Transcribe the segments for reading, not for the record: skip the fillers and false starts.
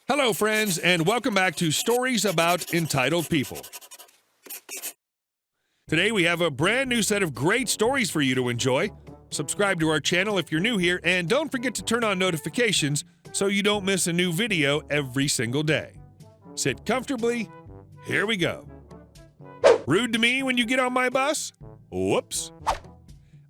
Hello, friends, and welcome back to Stories About Entitled People. Today we have a brand new set of great stories for you to enjoy. Subscribe to our channel if you're new here, and don't forget to turn on notifications so you don't miss a new video every single day. Sit comfortably. Here we go. Rude to me when you get on my bus? Whoops.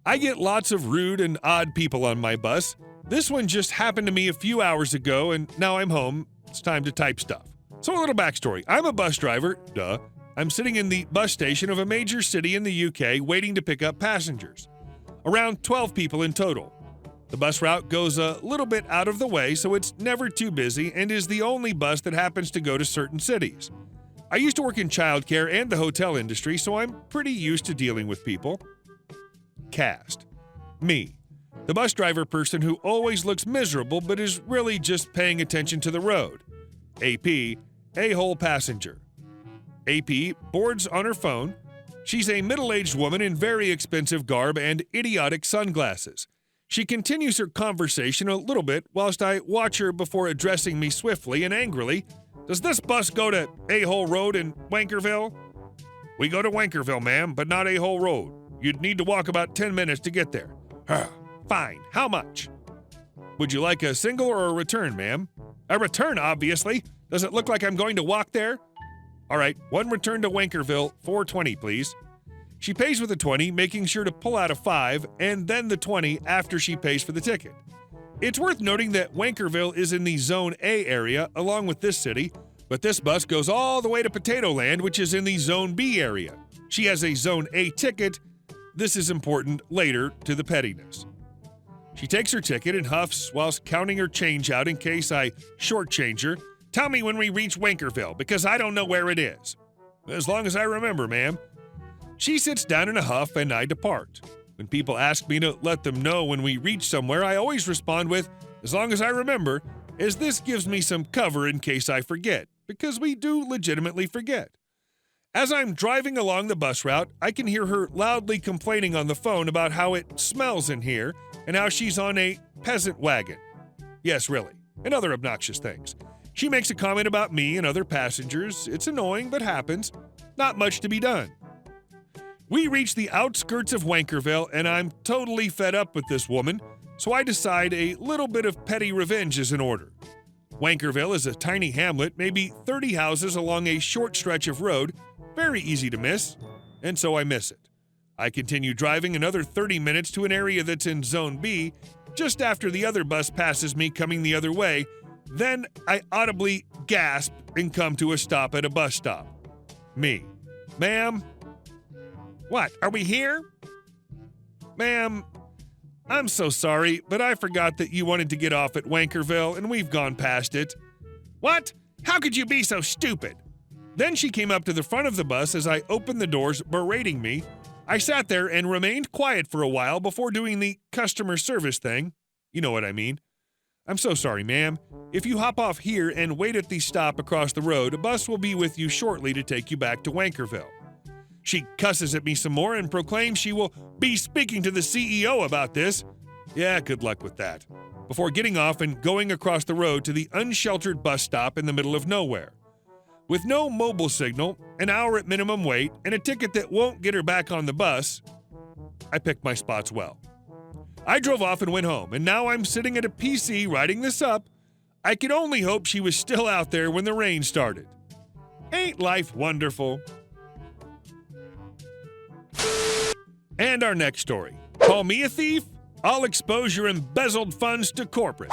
I get lots of rude and odd people on my bus. This one just happened to me a few hours ago, and now I'm home. It's time to type stuff. So a little backstory. I'm a bus driver. Duh. I'm sitting in the bus station of a major city in the UK waiting to pick up passengers. Around 12 people in total. The bus route goes a little bit out of the way, so it's never too busy and is the only bus that happens to go to certain cities. I used to work in childcare and the hotel industry, so I'm pretty used to dealing with people. Cast. Me. The bus driver person who always looks miserable but is really just paying attention to the road. AP. A-hole passenger. AP boards on her phone. She's a middle-aged woman in very expensive garb and idiotic sunglasses. She continues her conversation a little bit whilst I watch her before addressing me swiftly and angrily. Does this bus go to A-hole Road in Wankerville? We go to Wankerville, ma'am, but not A-hole Road. You'd need to walk about 10 minutes to get there. Fine. How much? Would you like a single or a return, ma'am? A return, obviously. Does it look like I'm going to walk there? All right, one return to Wankerville, $4.20, please. She pays with a 20, making sure to pull out a 5, and then the 20 after she pays for the ticket. It's worth noting that Wankerville is in the Zone A area, along with this city, but this bus goes all the way to Potato Land, which is in the Zone B area. She has a Zone A ticket. This is important later to the pettiness. She takes her ticket and huffs whilst counting her change out in case I shortchange her. Tell me when we reach Wankerville, because I don't know where it is. As long as I remember, ma'am. She sits down in a huff and I depart. When people ask me to let them know when we reach somewhere, I always respond with, as long as I remember, as this gives me some cover in case I forget, because we do legitimately forget. As I'm driving along the bus route, I can hear her loudly complaining on the phone about how it smells in here and how she's on a peasant wagon. Yes, really, and other obnoxious things. She makes a comment about me and other passengers. It's annoying, but happens. Not much to be done. We reach the outskirts of Wankerville, and I'm totally fed up with this woman, so I decide a little bit of petty revenge is in order. Wankerville is a tiny hamlet, maybe 30 houses along a short stretch of road, very easy to miss, and so I miss it. I continue driving another 30 minutes to an area that's in Zone B, just after the other bus passes me coming the other way. Then I audibly gasp and come to a stop at a bus stop. Me. Ma'am? What, are we here? Ma'am, I'm so sorry, but I forgot that you wanted to get off at Wankerville and we've gone past it. What? How could you be so stupid? Then she came up to the front of the bus as I opened the doors, berating me. I sat there and remained quiet for a while before doing the customer service thing. You know what I mean. I'm so sorry, ma'am. If you hop off here and wait at the stop across the road, a bus will be with you shortly to take you back to Wankerville. She cusses at me some more and proclaims she will be speaking to the CEO about this. Yeah, good luck with that. Before getting off and going across the road to the unsheltered bus stop in the middle of nowhere. With no mobile signal, an hour at minimum wait, and a ticket that won't get her back on the bus, I picked my spots well. I drove off and went home, and now I'm sitting at a PC writing this up. I could only hope she was still out there when the rain started. Ain't life wonderful? And our next story. Call me a thief? I'll expose your embezzled funds to corporate.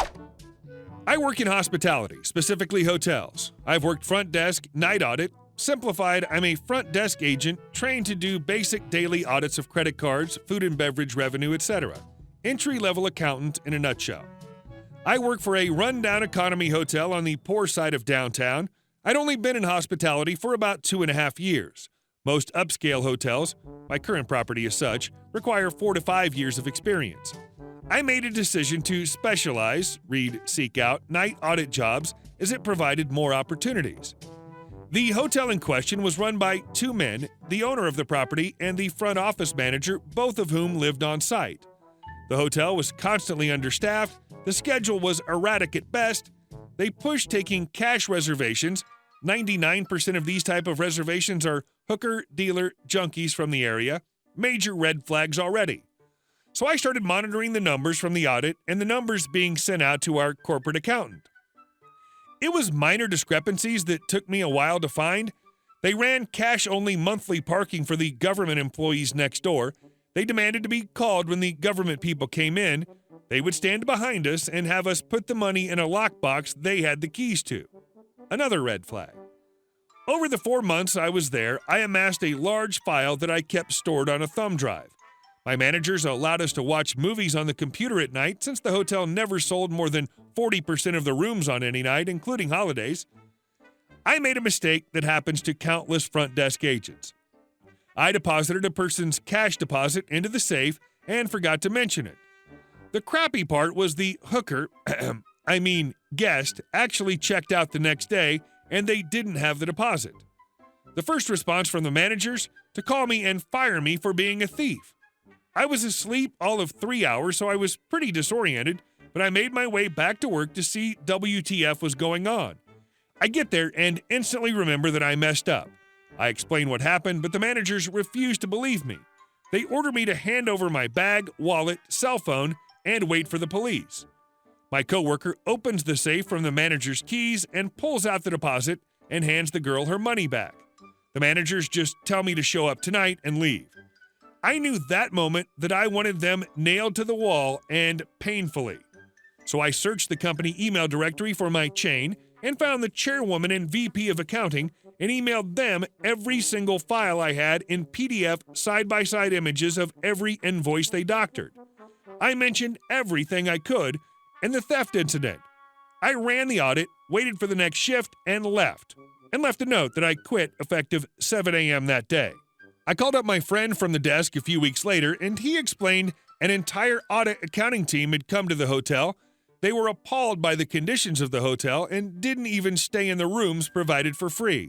I work in hospitality, specifically hotels. I've worked front desk, night audit. Simplified, I'm a front desk agent trained to do basic daily audits of credit cards, food and beverage revenue, etc. Entry-level accountant in a nutshell. I work for a rundown economy hotel on the poor side of downtown. I'd only been in hospitality for about 2.5 years. Most upscale hotels, my current property as such, require 4 to 5 years of experience. I made a decision to specialize, seek out, night audit jobs as it provided more opportunities. The hotel in question was run by 2 men, the owner of the property and the front office manager, both of whom lived on site. The hotel was constantly understaffed, the schedule was erratic at best, They push taking cash reservations. 99% of these type of reservations are hooker, dealer, junkies from the area. Major red flags already. So I started monitoring the numbers from the audit and the numbers being sent out to our corporate accountant. It was minor discrepancies that took me a while to find. They ran cash-only monthly parking for the government employees next door. They demanded to be called when the government people came in. They would stand behind us and have us put the money in a lockbox they had the keys to. Another red flag. Over the 4 months I was there, I amassed a large file that I kept stored on a thumb drive. My managers allowed us to watch movies on the computer at night since the hotel never sold more than 40% of the rooms on any night, including holidays. I made a mistake that happens to countless front desk agents. I deposited a person's cash deposit into the safe and forgot to mention it. The crappy part was the hooker, guest, actually checked out the next day and they didn't have the deposit. The first response from the managers to call me and fire me for being a thief. I was asleep all of 3 hours, so I was pretty disoriented, but I made my way back to work to see WTF was going on. I get there and instantly remember that I messed up. I explain what happened, but the managers refused to believe me. They ordered me to hand over my bag, wallet, cell phone, and wait for the police. My coworker opens the safe from the manager's keys and pulls out the deposit and hands the girl her money back. The managers just tell me to show up tonight and leave. I knew that moment that I wanted them nailed to the wall and painfully. So I searched the company email directory for my chain and found the chairwoman and VP of accounting and emailed them every single file I had in PDF side-by-side images of every invoice they doctored. I mentioned everything I could and the theft incident. I ran the audit, waited for the next shift, and left a note that I quit effective 7 a.m. that day. I called up my friend from the desk a few weeks later, and he explained an entire audit accounting team had come to the hotel. They were appalled by the conditions of the hotel and didn't even stay in the rooms provided for free.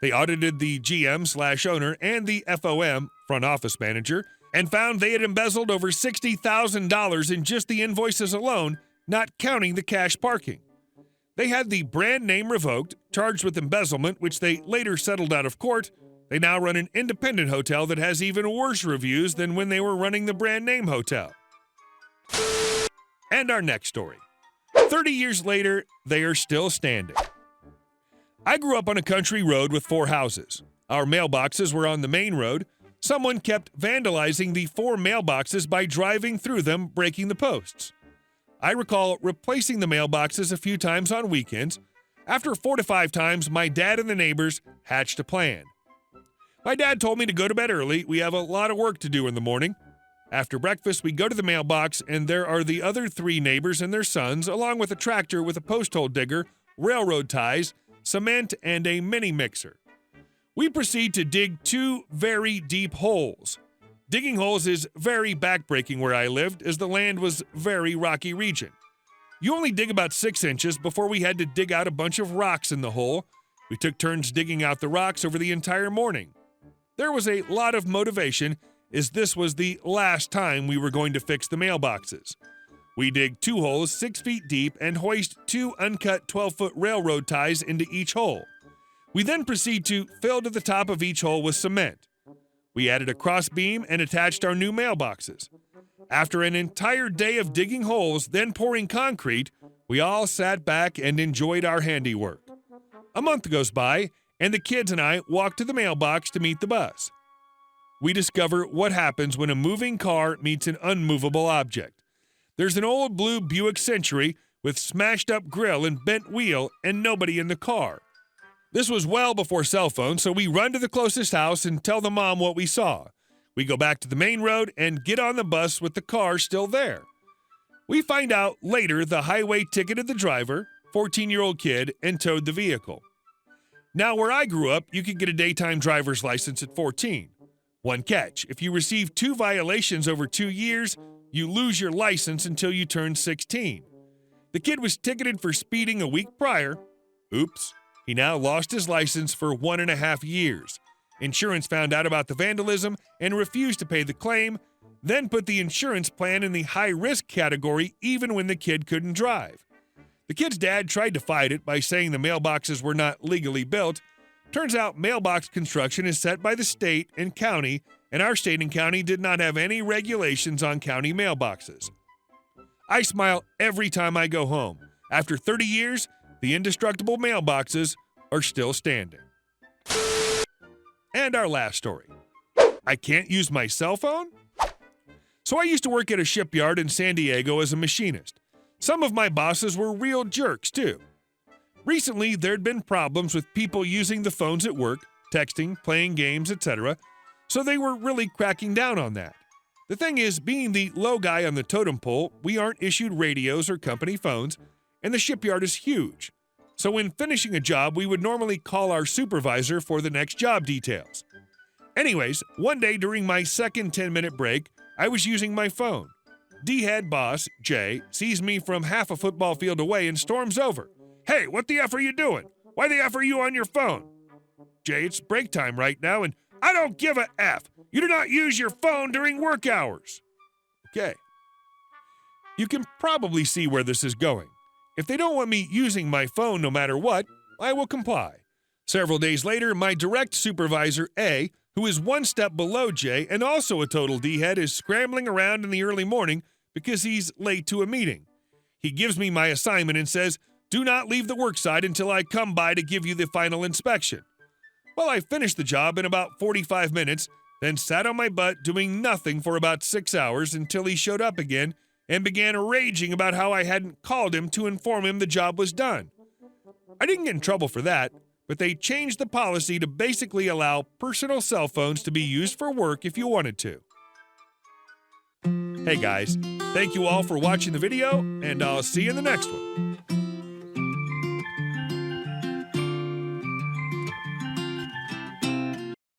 They audited the GM/owner and the FOM, front office manager, and found they had embezzled over $60,000 in just the invoices alone, not counting the cash parking. They had the brand name revoked, charged with embezzlement, which they later settled out of court. They now run an independent hotel that has even worse reviews than when they were running the brand name hotel. And our next story. 30 years later, they are still standing. I grew up on a country road with 4 houses. Our mailboxes were on the main road. Someone kept vandalizing the 4 mailboxes by driving through them, breaking the posts. I recall replacing the mailboxes a few times on weekends. After 4 to 5 times, my dad and the neighbors hatched a plan. My dad told me to go to bed early. We have a lot of work to do in the morning. After breakfast, we go to the mailbox, and there are the other 3 neighbors and their sons, along with a tractor with a post hole digger, railroad ties, cement, and a mini mixer. We proceed to dig 2 very deep holes. Digging holes is very backbreaking where I lived, as the land was very rocky region. You only dig about 6 inches before we had to dig out a bunch of rocks in the hole. We took turns digging out the rocks over the entire morning. There was a lot of motivation, as this was the last time we were going to fix the mailboxes. We dig 2 holes 6 feet deep and hoist 2 uncut 12-foot railroad ties into each hole. We then proceed to fill to the top of each hole with cement. We added a cross beam and attached our new mailboxes. After an entire day of digging holes, then pouring concrete, we all sat back and enjoyed our handiwork. A month goes by, and the kids and I walk to the mailbox to meet the bus. We discover what happens when a moving car meets an unmovable object. There's an old blue Buick Century with smashed-up grill and bent wheel and nobody in the car. This was well before cell phones, so we run to the closest house and tell the mom what we saw. We go back to the main road and get on the bus with the car still there. We find out later the highway ticketed the driver, 14-year-old kid, and towed the vehicle. Now, where I grew up, you could get a daytime driver's license at 14. One catch: if you receive 2 violations over 2 years, you lose your license until you turn 16. The kid was ticketed for speeding a week prior. Oops. He now lost his license for 1.5 years. Insurance found out about the vandalism and refused to pay the claim, then put the insurance plan in the high-risk category even when the kid couldn't drive. The kid's dad tried to fight it by saying the mailboxes were not legally built. Turns out mailbox construction is set by the state and county, and our state and county did not have any regulations on county mailboxes. I smile every time I go home. After 30 years, the indestructible mailboxes are still standing. And our last story. I can't use my cell phone? So I used to work at a shipyard in San Diego as a machinist. Some of my bosses were real jerks, too. Recently, there'd been problems with people using the phones at work, texting, playing games, etc., so they were really cracking down on that. The thing is, being the low guy on the totem pole, we aren't issued radios or company phones, and the shipyard is huge. So when finishing a job, we would normally call our supervisor for the next job details. Anyways, one day during my second 10-minute break, I was using my phone. D-head boss, Jay, sees me from half a football field away and storms over. "Hey, what the F are you doing? Why the F are you on your phone?" "Jay, it's break time right now, and I don't give a F. You do not use your phone during work hours." Okay. You can probably see where this is going. If they don't want me using my phone no matter what, I will comply. Several days later, my direct supervisor, A, who is one step below Jay and also a total D-head, is scrambling around in the early morning because he's late to a meeting. He gives me my assignment and says, "Do not leave the worksite until I come by to give you the final inspection." Well, I finished the job in about 45 minutes, then sat on my butt doing nothing for about 6 hours until he showed up again and began raging about how I hadn't called him to inform him the job was done. I didn't get in trouble for that, but they changed the policy to basically allow personal cell phones to be used for work if you wanted to. Hey guys, thank you all for watching the video, and I'll see you in the next one.